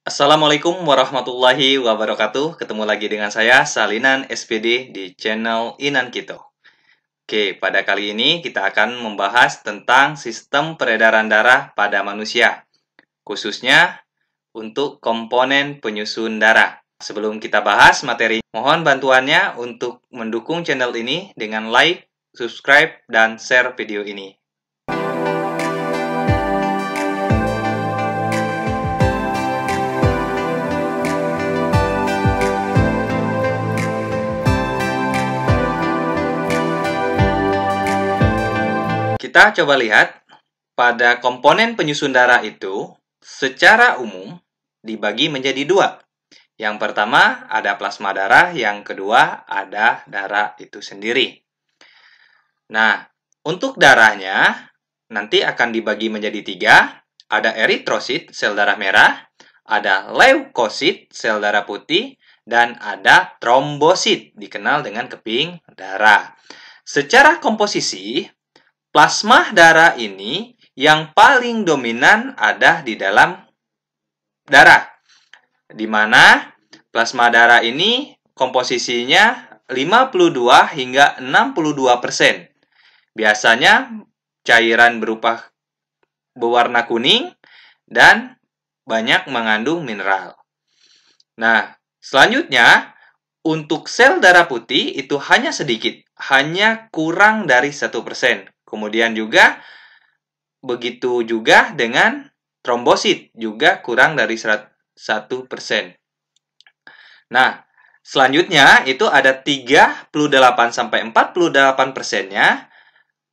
Assalamualaikum warahmatullahi wabarakatuh. Ketemu lagi dengan saya, Salinan SPD di channel Inan Kito. Oke, pada kali ini kita akan membahas tentang sistem peredaran darah pada manusia, khususnya untuk komponen penyusun darah. Sebelum kita bahas materi, mohon bantuannya untuk mendukung channel ini dengan like, subscribe, dan share video ini. Kita coba lihat, pada komponen penyusun darah itu, secara umum dibagi menjadi dua. Yang pertama ada plasma darah, yang kedua ada darah itu sendiri. Nah, untuk darahnya nanti akan dibagi menjadi tiga. Ada eritrosit, sel darah merah, ada leukosit, sel darah putih, dan ada trombosit, dikenal dengan keping darah. Secara komposisi, plasma darah ini yang paling dominan ada di dalam darah, di mana plasma darah ini komposisinya 52 hingga 62%. Biasanya cairan berupa berwarna kuning dan banyak mengandung mineral. Nah, selanjutnya untuk sel darah putih itu hanya sedikit, hanya kurang dari 1%. Kemudian juga begitu juga dengan trombosit, juga kurang dari 1%. Nah, selanjutnya itu ada 38-48%-nya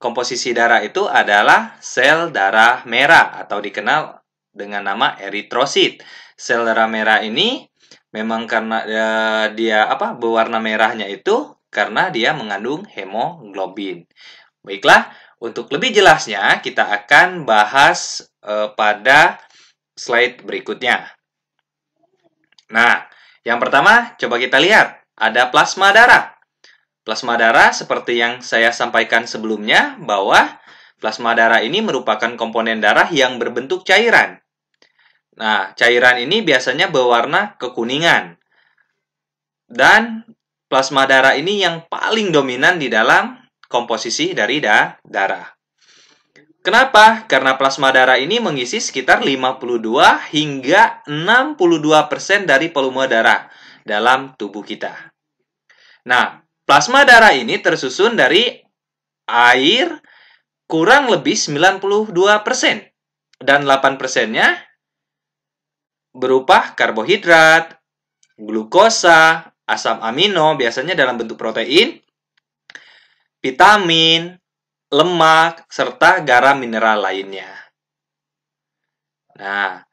komposisi darah itu adalah sel darah merah atau dikenal dengan nama eritrosit. Sel darah merah ini memang karena dia berwarna merahnya itu karena dia mengandung hemoglobin. Baiklah, untuk lebih jelasnya kita akan bahas pada slide berikutnya. Nah, yang pertama coba kita lihat, ada plasma darah. Plasma darah seperti yang saya sampaikan sebelumnya bahwa plasma darah ini merupakan komponen darah yang berbentuk cairan. Nah, cairan ini biasanya berwarna kekuningan. Dan plasma darah ini yang paling dominan di dalam komposisi dari darah. Kenapa? Karena plasma darah ini mengisi sekitar 52 hingga 62% dari volume darah dalam tubuh kita. Nah, plasma darah ini tersusun dari air kurang lebih 92% dan 8%-nya berupa karbohidrat, glukosa, asam amino biasanya dalam bentuk protein, vitamin, lemak, serta garam mineral lainnya. Nah,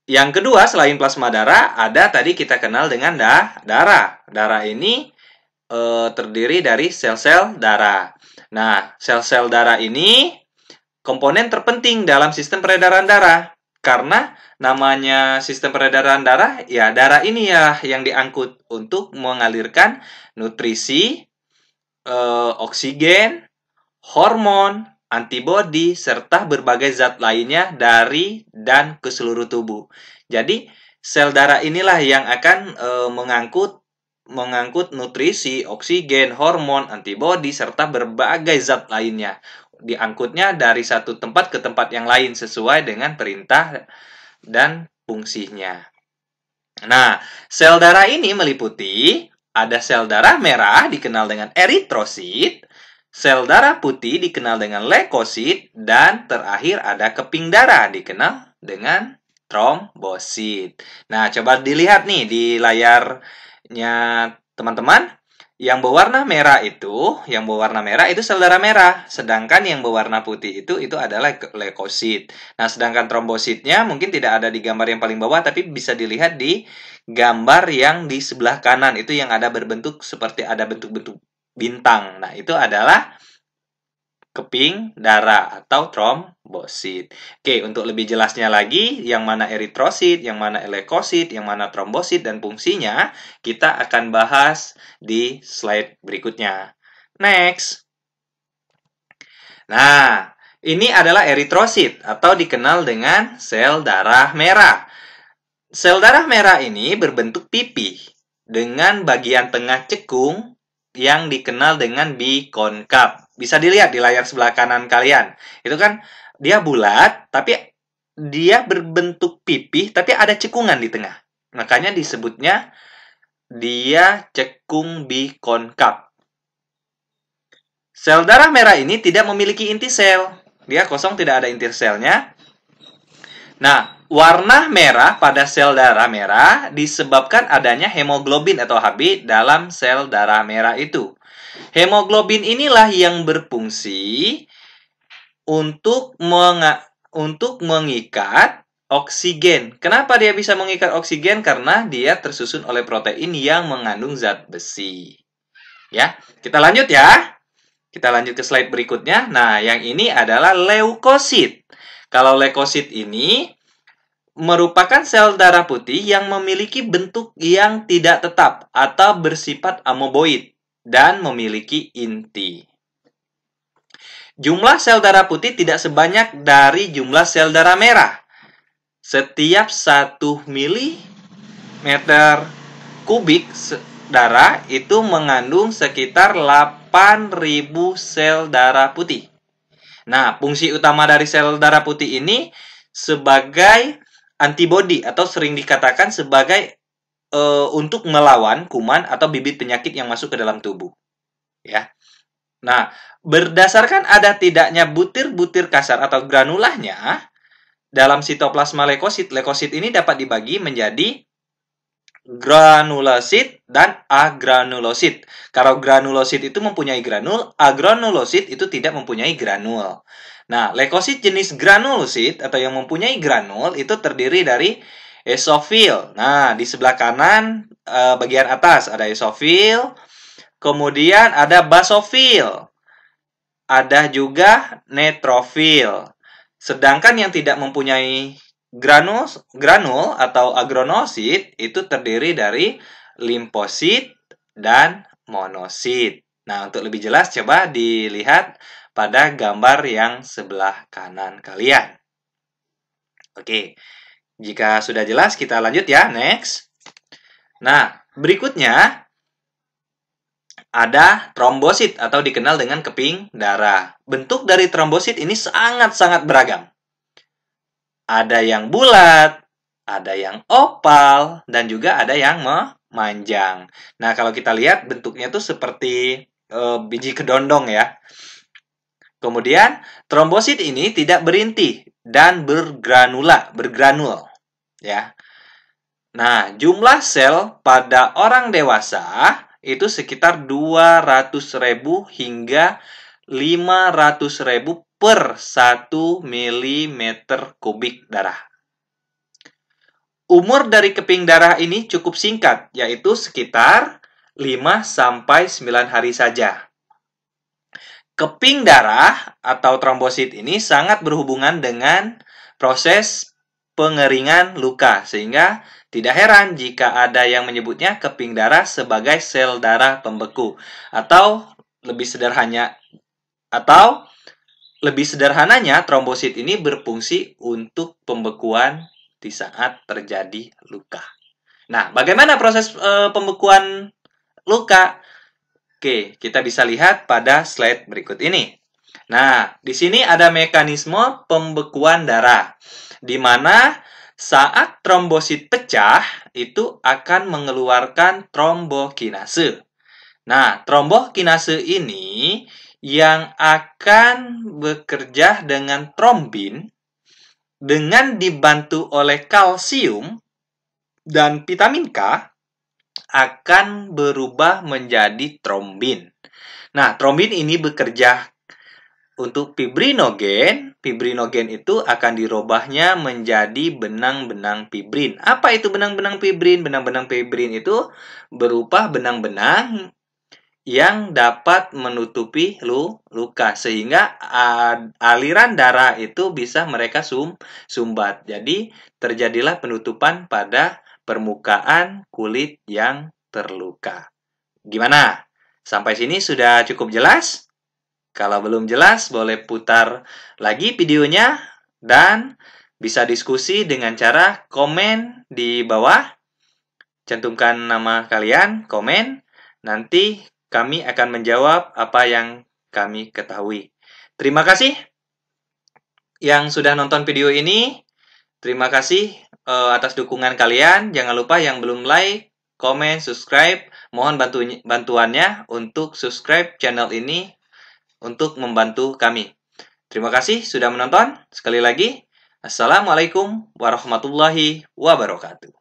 yang kedua selain plasma darah, ada tadi kita kenal dengan darah. Darah ini terdiri dari sel-sel darah. Nah, sel-sel darah ini komponen terpenting dalam sistem peredaran darah. Karena namanya sistem peredaran darah, ya darah ini ya yang diangkut untuk mengalirkan nutrisi, oksigen, hormon, antibodi, serta berbagai zat lainnya dari dan ke seluruh tubuh. Jadi, sel darah inilah yang akan mengangkut nutrisi, oksigen, hormon, antibodi, serta berbagai zat lainnya. Diangkutnya dari satu tempat ke tempat yang lain sesuai dengan perintah dan fungsinya. Nah, sel darah ini meliputi ada sel darah merah dikenal dengan eritrosit, sel darah putih dikenal dengan leukosit, dan terakhir ada keping darah dikenal dengan trombosit. Nah, coba dilihat nih di layarnya teman-teman. Yang berwarna merah itu sel darah merah, sedangkan yang berwarna putih itu adalah leukosit. Nah, sedangkan trombositnya mungkin tidak ada di gambar yang paling bawah, tapi bisa dilihat di gambar yang di sebelah kanan itu yang ada berbentuk seperti ada bentuk-bentuk bintang. Nah, itu adalah keping darah atau trombosit. Oke, untuk lebih jelasnya lagi, yang mana eritrosit, yang mana leukosit, yang mana trombosit, dan fungsinya, kita akan bahas di slide berikutnya. Next. Nah, ini adalah eritrosit atau dikenal dengan sel darah merah. Sel darah merah ini berbentuk pipih dengan bagian tengah cekung yang dikenal dengan bikonkap. Bisa dilihat di layar sebelah kanan kalian. Itu kan dia bulat, tapi dia berbentuk pipih, tapi ada cekungan di tengah. Makanya disebutnya dia cekung bikonkap. Sel darah merah ini tidak memiliki inti sel. Dia kosong, tidak ada inti selnya. Nah, warna merah pada sel darah merah disebabkan adanya hemoglobin atau Hb dalam sel darah merah itu. Hemoglobin inilah yang berfungsi untuk mengikat oksigen. Kenapa dia bisa mengikat oksigen? Karena dia tersusun oleh protein yang mengandung zat besi. Ya, kita lanjut ya. Kita lanjut ke slide berikutnya. Nah, yang ini adalah leukosit. Kalau leukosit ini merupakan sel darah putih yang memiliki bentuk yang tidak tetap atau bersifat amoeboid dan memiliki inti. Jumlah sel darah putih tidak sebanyak dari jumlah sel darah merah. Setiap 1 milimeter kubik darah itu mengandung sekitar 8.000 sel darah putih. Nah, fungsi utama dari sel darah putih ini sebagai antibodi atau sering dikatakan sebagai untuk melawan kuman atau bibit penyakit yang masuk ke dalam tubuh. Ya. Nah, berdasarkan ada tidaknya butir-butir kasar atau granulanya dalam sitoplasma leukosit, leukosit ini dapat dibagi menjadi granulosit dan agranulosit. Kalau granulosit itu mempunyai granul, agranulosit itu tidak mempunyai granul. Nah, leukosit jenis granulosit atau yang mempunyai granul itu terdiri dari esofil. Nah, di sebelah kanan bagian atas ada esofil, kemudian ada basofil. Ada juga neutrofil. Sedangkan yang tidak mempunyai granul atau agranulosit itu terdiri dari limfosit dan monosit. Nah, untuk lebih jelas coba dilihat pada gambar yang sebelah kanan kalian. Oke, jika sudah jelas kita lanjut ya, next. Nah, berikutnya ada trombosit atau dikenal dengan keping darah. Bentuk dari trombosit ini sangat-sangat beragam. Ada yang bulat, ada yang oval, dan juga ada yang memanjang. Nah, kalau kita lihat bentuknya itu seperti biji kedondong ya. Kemudian, trombosit ini tidak berinti dan bergranul ya. Nah, jumlah sel pada orang dewasa itu sekitar 200.000 hingga 500.000 per 1 milimeter kubik darah. Umur dari keping darah ini cukup singkat, yaitu sekitar 5-9 hari saja. Keping darah atau trombosit ini sangat berhubungan dengan proses pengeringan luka, sehingga tidak heran jika ada yang menyebutnya keping darah sebagai sel darah pembeku, atau lebih sederhananya trombosit ini berfungsi untuk pembekuan di saat terjadi luka. Nah, bagaimana proses pembekuan luka? Oke, kita bisa lihat pada slide berikut ini. Nah, di sini ada mekanisme pembekuan darah, di mana saat trombosit pecah, itu akan mengeluarkan trombokinase. Nah, trombokinase ini yang akan bekerja dengan trombin dengan dibantu oleh kalsium dan vitamin K akan berubah menjadi trombin. Nah, trombin ini bekerja untuk fibrinogen. Fibrinogen itu akan dirubahnya menjadi benang-benang fibrin. Apa itu benang-benang fibrin? Benang-benang fibrin itu berupa benang-benang yang dapat menutupi luka, sehingga aliran darah itu bisa mereka sumbat. Jadi terjadilah penutupan pada permukaan kulit yang terluka. Gimana? Sampai sini sudah cukup jelas? Kalau belum jelas, boleh putar lagi videonya dan bisa diskusi dengan cara komen di bawah. Cantumkan nama kalian, komen. Nanti kami akan menjawab apa yang kami ketahui. Terima kasih yang sudah nonton video ini. Terima kasih atas dukungan kalian. Jangan lupa yang belum like, komen, subscribe. Mohon bantuannya untuk subscribe channel ini untuk membantu kami. Terima kasih sudah menonton. Sekali lagi, Assalamualaikum warahmatullahi wabarakatuh.